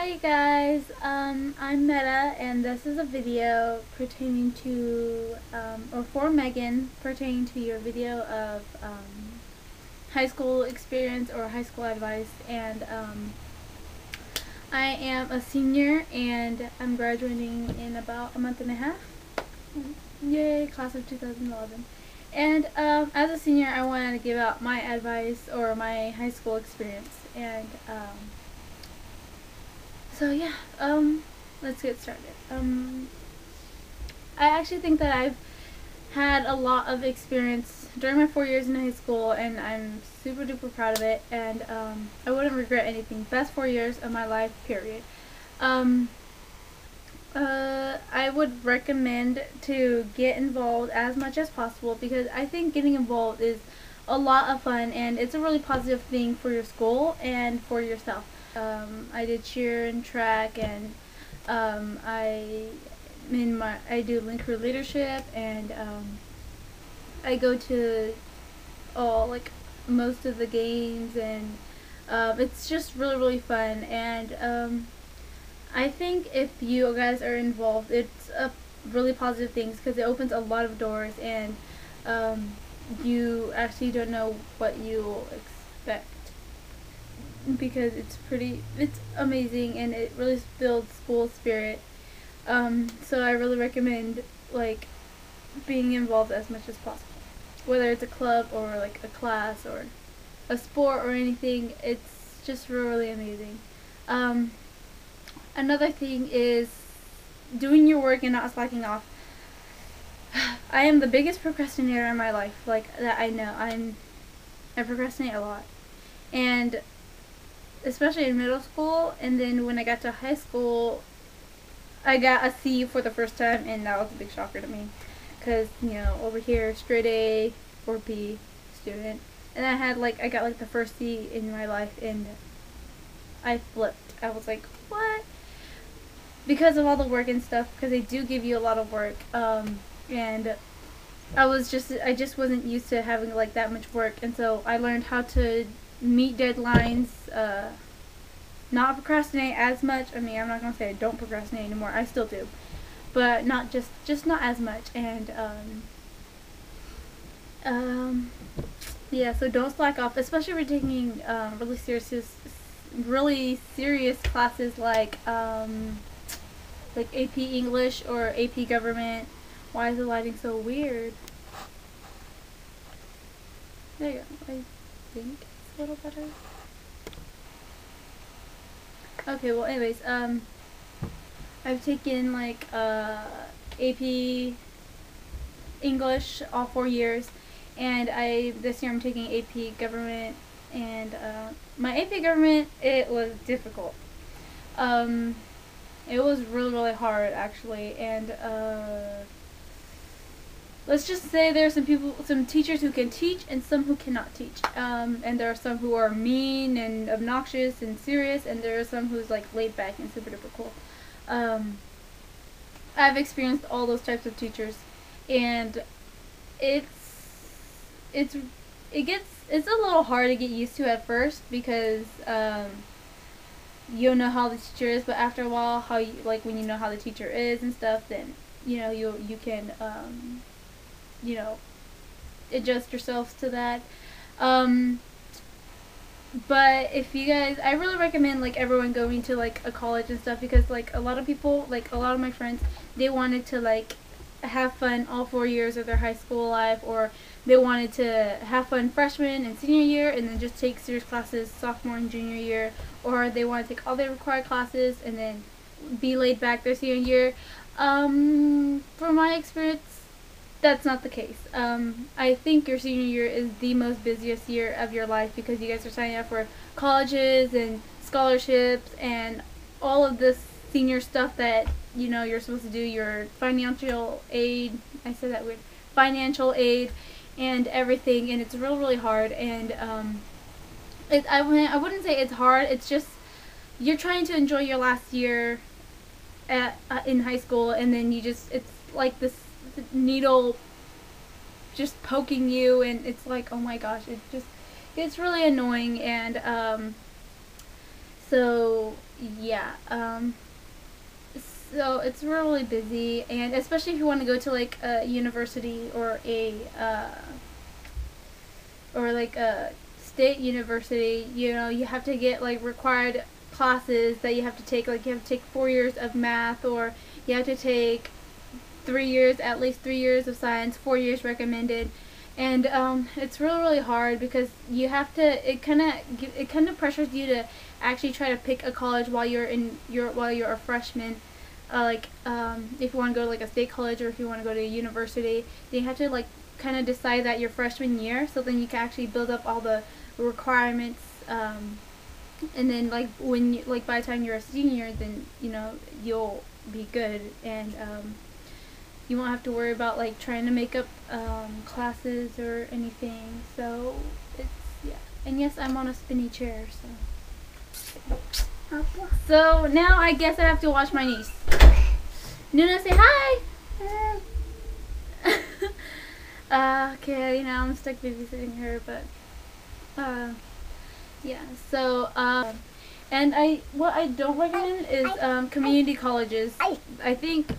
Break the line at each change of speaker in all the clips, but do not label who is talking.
Hi guys, I'm Meta, and this is a video pertaining to, or for Megan, pertaining to your video of high school experience or high school advice. And I am a senior, and I'm graduating in about a month and a half. Yay, class of 2011. And as a senior, I wanted to give out my advice or my high school experience. And so yeah, let's get started. I actually think that I've had a lot of experience during my 4 years in high school, and I'm super duper proud of it, and I wouldn't regret anything. Best 4 years of my life, period. I would recommend to get involved as much as possible, because I think getting involved is a lot of fun, and it's a really positive thing for your school and for yourself. I did cheer and track, and I do link crew leadership, and I go to most of the games, and it's just really fun. And I think if you guys are involved, it's a really positive thing because it opens a lot of doors, and you actually don't know what you'll expect, because it's amazing, and it really builds school spirit. So I really recommend being involved as much as possible, whether it's a club or like a class or a sport or anything. It's just really amazing. Another thing is doing your work and not slacking off. I am the biggest procrastinator in my life, like that. I know I procrastinate a lot, and especially in middle school. And then when I got to high school, I got a C for the first time, and that was a big shocker to me, because over here, straight A or B student, and I got the first C in my life, and I flipped. I was like, what? Because of all the work and stuff, because they do give you a lot of work, and I just wasn't used to having that much work, and so I learned how to meet deadlines, not procrastinate as much. I mean, I'm not gonna say I don't procrastinate anymore. I still do, but not just not as much. And yeah, so don't slack off, especially if you're taking really serious classes like AP English or AP Government. Why is the lighting so weird? There you go. I think it's a little better. Okay, well, anyways, I've taken AP English all 4 years, and this year I'm taking AP Government, and my AP Government, it was difficult. It was really hard, actually, and let's just say there are some teachers who can teach and some who cannot teach. And there are some who are mean and obnoxious and serious, and there are some who's laid back and super duper cool. I've experienced all those types of teachers, and it's a little hard to get used to at first, because you don't know how the teacher is, but after a while, when you know how the teacher is and stuff, then you can adjust yourselves to that. But if you guys, I really recommend everyone going to a college and stuff, because a lot of people, a lot of my friends, they wanted to have fun all 4 years of their high school life, or they wanted to have fun freshman and senior year, and then just take serious classes sophomore and junior year, or they want to take all their required classes and then be laid back their senior year. From my experience, that's not the case. I think your senior year is the most busiest year of your life, because you guys are signing up for colleges and scholarships and all of this senior stuff that you're supposed to do. Your financial aid, I said that weird, financial aid and everything, and it's really hard. And I wouldn't say it's hard. It's just you're trying to enjoy your last year in high school, and then it's like this needle just poking you, and it's like, oh my gosh, it's really annoying. And So yeah, so it's really busy, and especially if you want to go to like a university or like a state university, you know, you have to get like required classes that you have to take. Like you have to take 4 years of math, or you have to take 3 years, at least 3 years of science, 4 years recommended. And it's really hard because you have to. It kind of pressures you to actually try to pick a college while you're a freshman. If you want to go to like a state college, or if you want to go to a university, then you have to like kind of decide that your freshman year, so then you can actually build up all the requirements. And then like when you, like by the time you're a senior, then you know you'll be good, and you won't have to worry about like trying to make up classes or anything. So it's, yeah. And yes, I'm on a spinny chair, so now I guess I have to watch my niece. Nuna, say hi. Okay, you know, I'm stuck babysitting her, but yeah. So and what I don't recommend is community colleges. I think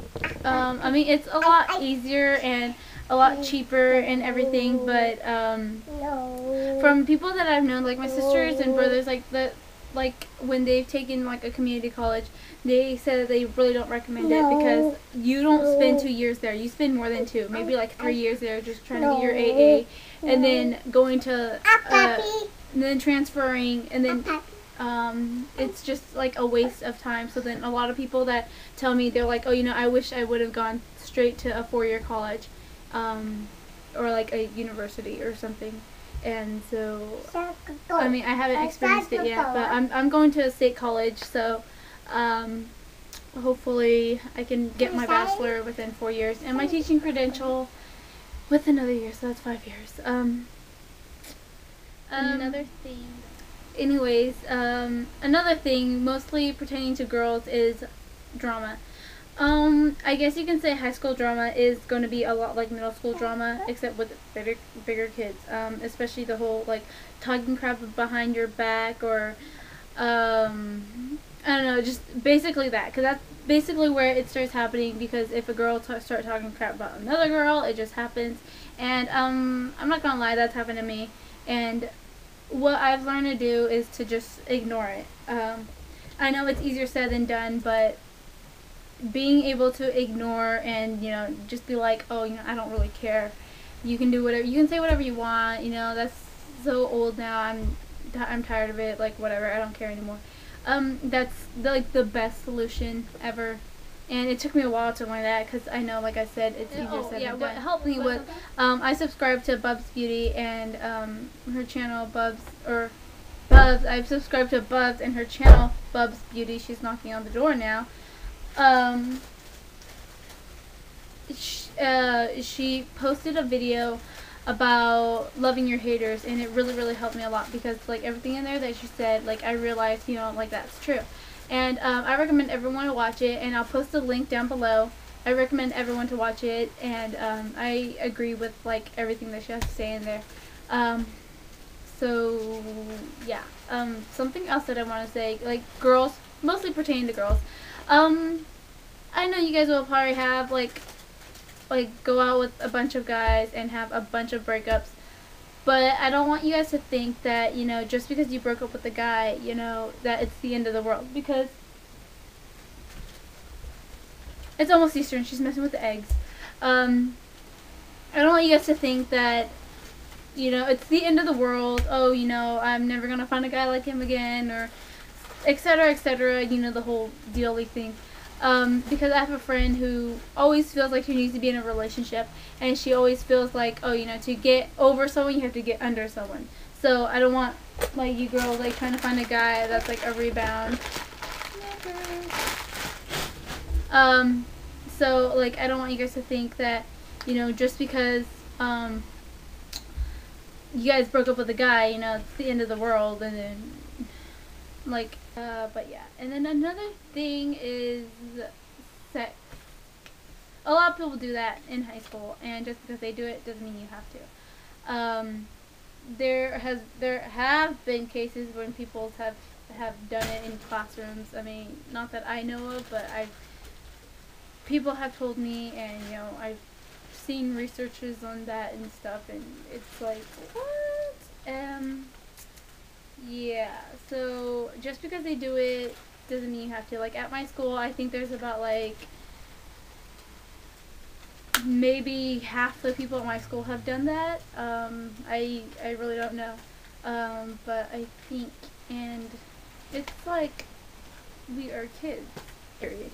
I mean, it's a lot easier and a lot cheaper and everything, but from people that I've known, like my sisters and brothers, like when they've taken like a community college, they said that they really don't recommend it because you don't spend 2 years there. You spend more than two, maybe like 3 years there, just trying to get your AA, and then going to and then transferring, and then it's just like a waste of time. So then a lot of people that tell me, they're like, oh, you know, I wish I would have gone straight to a 4-year college, or like a university or something. And so, I mean, I haven't experienced it yet, but I'm going to a state college, so hopefully I can get my bachelor within 4 years, and my teaching credential with another year, so that's 5 years. Another thing. Anyways, another thing mostly pertaining to girls is drama. I guess you can say high school drama is going to be a lot like middle school drama, except with bigger kids. Especially the whole like talking crap behind your back, or I don't know, just basically that, because that's basically where it starts happening. Because if a girl starts talking crap about another girl, it just happens. And I'm not gonna lie, that's happened to me. And what I've learned to do is to just ignore it. I know it's easier said than done, but being able to ignore and, you know, just be like, oh, you know, I don't really care. You can do whatever, you can say whatever you want, you know, that's so old now. I'm tired of it, like whatever, I don't care anymore. That's the best solution ever. And it took me a while to learn that, because I know, like I said, it's easier said than done. What helped me was, I subscribed to Bubs Beauty, and her channel, Bubs, I've subscribed to Bubs and her channel, Bubs Beauty. She's knocking on the door now. She posted a video about loving your haters, and it really helped me a lot, because like everything in there that she said, like I realized, you know, like that's true. And I recommend everyone to watch it, and I'll post a link down below. I recommend everyone to watch it, and I agree with like everything that she has to say in there. So yeah, something else that I want to say, like girls, mostly pertaining to girls. I know you guys will probably have like go out with a bunch of guys and have a bunch of breakups, but I don't want you guys to think that, you know, just because you broke up with a guy, you know, that it's the end of the world, because it's almost Easter and she's messing with the eggs. I don't want you guys to think that, you know, it's the end of the world. Oh, you know, I'm never gonna find a guy like him again, or etc., you know, the whole dealy thing. Because I have a friend who always feels like she needs to be in a relationship, and she always feels like, oh, you know, to get over someone, you have to get under someone. So I don't want, like, you girls, like, trying to find a guy that's, like, a rebound. So, like, I don't want you guys to think that, you know, just because, you guys broke up with a guy, you know, it's the end of the world, and then, like, but yeah. And then another thing is sex. A lot of people do that in high school, and just because they do it doesn't mean you have to. There have been cases when people have have done it in classrooms. I mean, not that I know of, but people have told me, and you know, I've seen researches on that and stuff, and it's like, what? Yeah, so just because they do it doesn't mean you have to. Like, at my school, I think there's about, like, maybe half the people at my school have done that. I really don't know. But I think, and it's like, we are kids, period.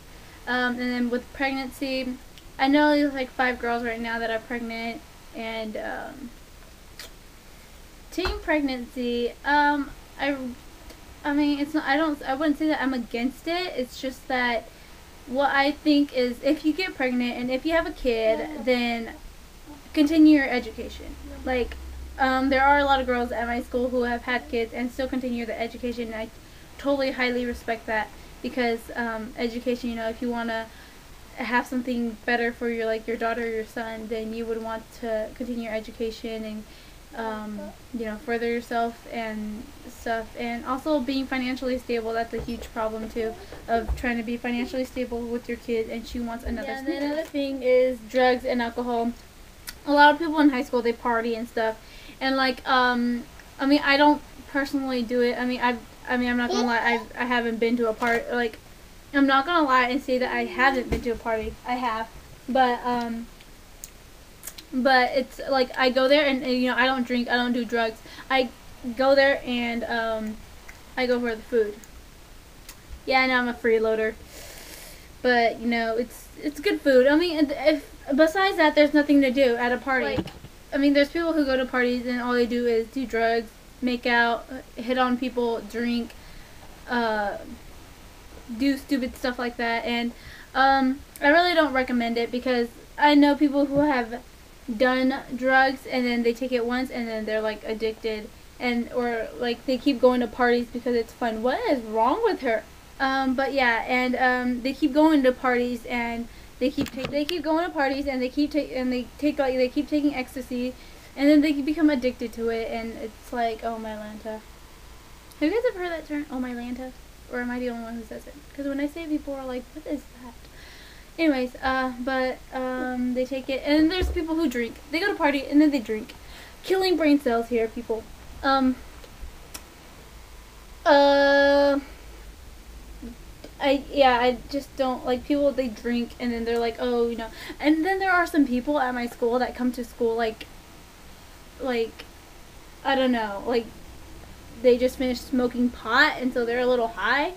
And then with pregnancy, I know there's like 5 girls right now that are pregnant, and teen pregnancy, I mean, it's not, I wouldn't say that I'm against it. It's just that what I think is, if you get pregnant and if you have a kid, then continue your education. Like, there are a lot of girls at my school who have had kids and still continue their education, and I totally highly respect that, because education, you know, if you want to have something better for your, like, your daughter or your son, then you would want to continue your education and you know, further yourself and stuff. And also being financially stable, that's a huge problem too, of trying to be financially stable with your kid, and she wants another. Yeah, and then another thing is drugs and alcohol. A lot of people in high school, they party and stuff, and like I mean, I don't personally do it. I mean, I'm not gonna lie, I haven't been to a party. Like, I'm not gonna lie and say that I haven't been to a party. I have, but it's like, I go there and you know, I don't drink, I don't do drugs. I go there and I go for the food. Yeah, I know I'm a freeloader, but you know, it's good food. I mean, if besides that, there's nothing to do at a party. Like, I mean, there's people who go to parties and all they do is do drugs, make out, hit on people, drink, do stupid stuff like that. And I really don't recommend it, because I know people who have done drugs and then they take it once and then they're like addicted, and or like they keep going to parties because it's fun. What is wrong with her? But yeah, and they keep going to parties and they keep going to parties and they keep taking ecstasy, and then they become addicted to it, and it's like, oh my Lanta. Have you guys ever heard that term, oh my Lanta? Or am I the only one who says it? Because when I say it, people are like, what is that? Anyways, they take it, and then there's people who drink. They go to party and then they drink. Killing brain cells here, people. I just don't like people. They drink and then they're like, oh, you know. And then there are some people at my school that come to school like I don't know, like they just finished smoking pot, and so they're a little high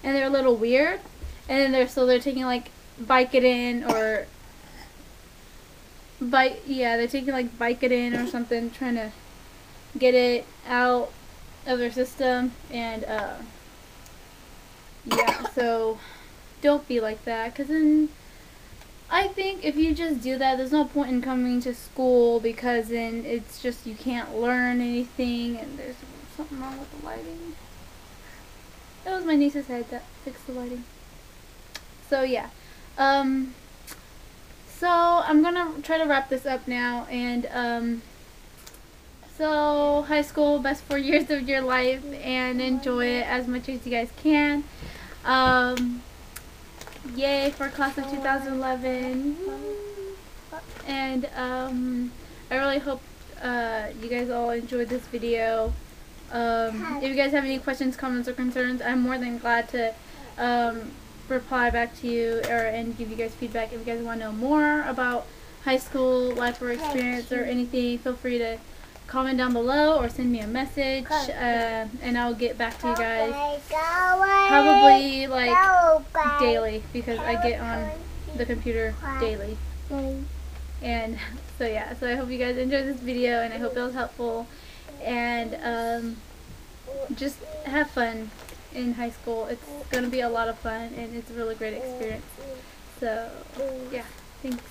and they're a little weird, and then they're taking like Vicodin or they're taking like Vicodin or something, trying to get it out of their system. And yeah, so don't be like that, because then I think if you just do that, there's no point in coming to school, because then it's just, you can't learn anything, and there's something wrong with the lighting. That was my niece's head that fixed the lighting. So yeah, so I'm gonna try to wrap this up now, and so high school, best 4 years of your life, and enjoy it as much as you guys can. Yay for class of 2011, and I really hope you guys all enjoyed this video. If you guys have any questions, comments, or concerns, I'm more than glad to reply back to you and give you guys feedback. If you guys want to know more about high school life or experience or anything, feel free to comment down below or send me a message, and I'll get back to you guys probably like daily, because I get on the computer daily. And so yeah, so I hope you guys enjoyed this video, and I hope it was helpful, and just have fun in high school. It's going to be a lot of fun, and it's a really great experience. So yeah, thanks.